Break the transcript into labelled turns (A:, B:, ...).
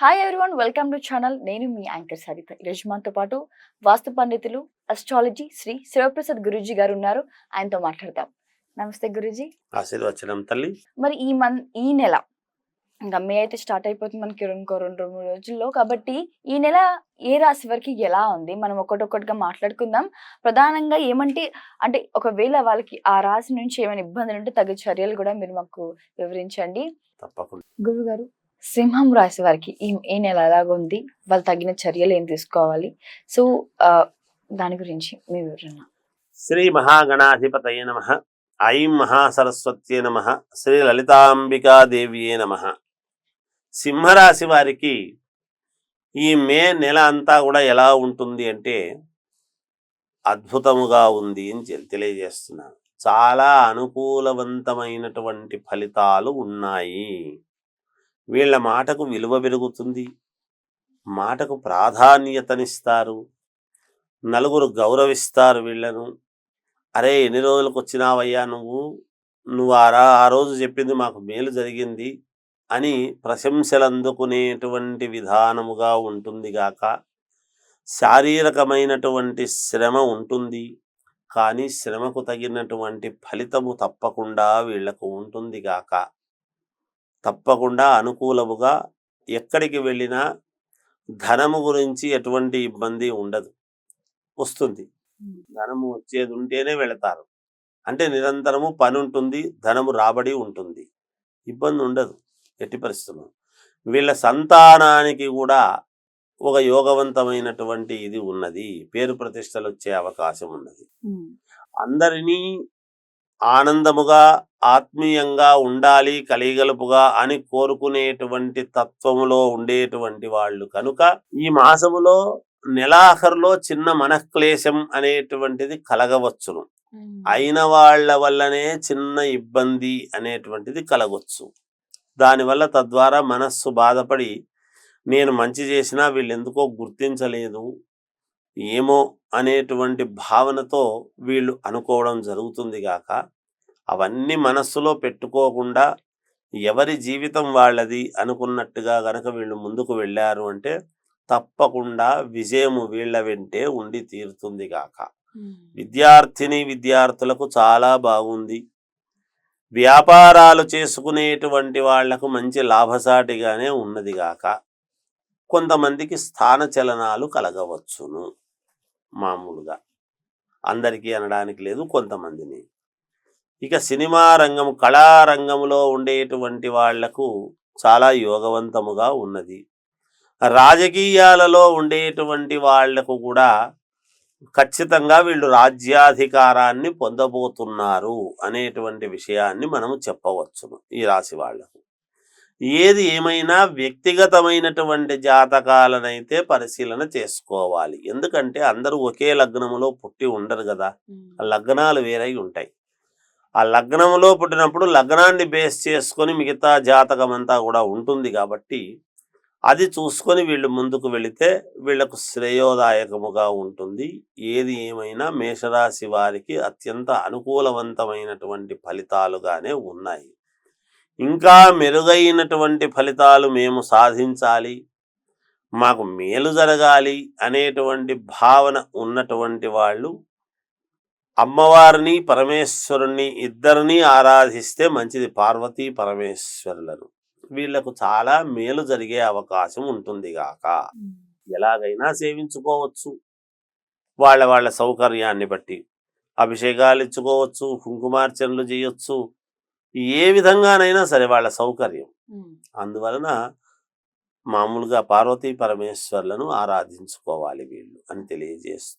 A: Hi everyone, welcome to channel. నేను మీ anchor Saritha. ఈరోజు మనతో పాటు వాస్తు పండితులు, అస్ట్రాలజీ శ్రీ శివప్రసాద్ గురూజీ గారు ఉన్నారు. ఆయనతో మాట్లాడదాం. నమస్తే గురూజీ.
B: ఆశీర్వచనం తల్లి.
A: మరి ఈ నెల ఇంకా మే అయితే స్టార్ట్ అయిపోతుంది మనకి ఇంకో 2-3 రోజుల్లో. కాబట్టి ఈ నెల ఏ రాశి వారికి ఎలా ఉంది మనం ఒక్కొక్కటిగా మాట్లాడుకుందాం. ప్రధానంగా అంటే ఒకవేళ వాళ్ళకి ఆ రాశి నుంచి ఏమైనా ఇబ్బందులు ఉంటే తగు చర్యలు కూడా మీరు మాకు వివరించండి.
B: తప్పకుండా.
A: గురుగారు, సింహం రాశి వారికి ఈ నెల ఎలాగుంది, వాళ్ళు తగిన చర్యలు ఏం తీసుకోవాలి? సో దాని గురించి మీ వివరణ.
B: శ్రీ మహాగణాధిపతయే నమః. ఐం మహాసరస్వత్యే నమః. శ్రీ లలితాంబికాదేవియే నమః. సింహరాశి వారికి ఈ మే నెల అంతా కూడా ఎలా ఉంటుంది అంటే అద్భుతముగా ఉంది అని తెలియజేస్తున్నాను. చాలా అనుకూలవంతమైనటువంటి ఫలితాలు ఉన్నాయి. వీళ్ళ మాటకు విలువ పెరుగుతుంది, మాటకు ప్రాధాన్యతనిస్తారు, నలుగురు గౌరవిస్తారు వీళ్ళను. అరే, ఎన్ని రోజులకు వచ్చినావయ్యా నువ్వు ఆ రోజు చెప్పింది మాకు మేలు జరిగింది అని ప్రశంసలు అందుకునేటువంటి విధానముగా ఉంటుంది గాక, శారీరకమైనటువంటి శ్రమ ఉంటుంది, కానీ శ్రమకు తగినటువంటి ఫలితము తప్పకుండా వీళ్లకు ఉంటుంది గాక. తప్పకుండా అనుకూలముగా ఎక్కడికి వెళ్ళినా ధనము గురించి ఎటువంటి ఇబ్బంది ఉండదు, వస్తుంది. ధనము వచ్చేది ఉంటేనే వెళతారు. అంటే నిరంతరము పని ఉంటుంది, ధనము రాబడి ఉంటుంది, ఇబ్బంది ఉండదు ఎట్టి పరిస్థితుల్లో. వీళ్ళ సంతానానికి కూడా ఒక యోగవంతమైనటువంటి ఇది ఉన్నది, పేరు ప్రతిష్టలు వచ్చే అవకాశం ఉన్నది. అందరినీ ఆనందముగా ఆత్మీయంగా ఉండాలి, కలిగలుపుగా అని కోరుకునేటువంటి తత్వములో ఉండేటువంటి వాళ్ళు కనుక ఈ మాసములో నెలాఖరులో చిన్న మనఃక్లేశం అనేటువంటిది కలగవచ్చును. అయిన వాళ్ళ వల్లనే చిన్న ఇబ్బంది అనేటువంటిది కలగవచ్చు. దానివల్ల తద్వారా మనస్సు బాధపడి నేను మంచి చేసినా వీళ్ళు ఎందుకో గుర్తించలేదు ఏమో అనేటువంటి భావనతో వీళ్ళు అనుకోవడం జరుగుతుంది గాక, అవన్నీ మనస్సులో పెట్టుకోకుండా ఎవరి జీవితం వాళ్ళది అనుకున్నట్టుగా గనక వీళ్ళు ముందుకు వెళ్ళారు అంటే తప్పకుండా విజయము వీళ్ళ వెంటే ఉండి తీరుతుంది గాక. విద్యార్థులకు చాలా బాగుంది. వ్యాపారాలు చేసుకునేటువంటి వాళ్లకు మంచి లాభసాటిగానే ఉన్నది గాక. కొంతమందికి స్థాన చలనాలు కలగవచ్చును, మామూలుగా అందరికీ అనడానికి లేదు, కొంతమందిని. ఇక సినిమా రంగం, కళారంగంలో ఉండేటువంటి వాళ్లకు చాలా యోగవంతముగా ఉన్నది. రాజకీయాలలో ఉండేటువంటి వాళ్లకు కూడా ఖచ్చితంగా వీళ్ళు రాజ్యాధికారాన్ని పొందబోతున్నారు అనేటువంటి విషయాన్ని మనము చెప్పవచ్చును ఈ రాశి వాళ్లకు. ఏది ఏమైనా వ్యక్తిగతమైనటువంటి జాతకాలనైతే పరిశీలన చేసుకోవాలి. ఎందుకంటే అందరూ ఒకే లగ్నములో పుట్టి ఉండరు కదా, లగ్నాలు వేరై ఉంటాయి. ఆ లగ్నంలో పుట్టినప్పుడు లగ్నాన్ని బేస్ చేసుకొని మిగతా జాతకం అంతా కూడా ఉంటుంది కాబట్టి అది చూసుకొని వీళ్ళు ముందుకు వెళితే వీళ్లకు శ్రేయోదాయకముగా ఉంటుంది. ఏది ఏమైనా మేషరాశి వారికి అత్యంత అనుకూలవంతమైనటువంటి ఫలితాలుగానే ఉన్నాయి. ఇంకా మెరుగైనటువంటి ఫలితాలు మేము సాధించాలి, మాకు మేలు జరగాలి అనేటువంటి భావన ఉన్నటువంటి వాళ్ళు అమ్మవారిని పరమేశ్వరుని ఇద్దరిని ఆరాధిస్తే మంచిది, పార్వతీ పరమేశ్వరులను. వీళ్లకు చాలా మేలు జరిగే అవకాశం ఉంటుంది గాక. ఎలాగైనా సేవించుకోవచ్చు, వాళ్ళ సౌకర్యాన్ని బట్టి అభిషేకాలు ఇచ్చుకోవచ్చు, కుంకుమార్చనలు చేయొచ్చు, ఏ విధంగానైనా సరే వాళ్ళ సౌకర్యం. అందువలన మామూలుగా పార్వతీ పరమేశ్వర్లను ఆరాధించుకోవాలి వీళ్ళు అని తెలియజేస్తూ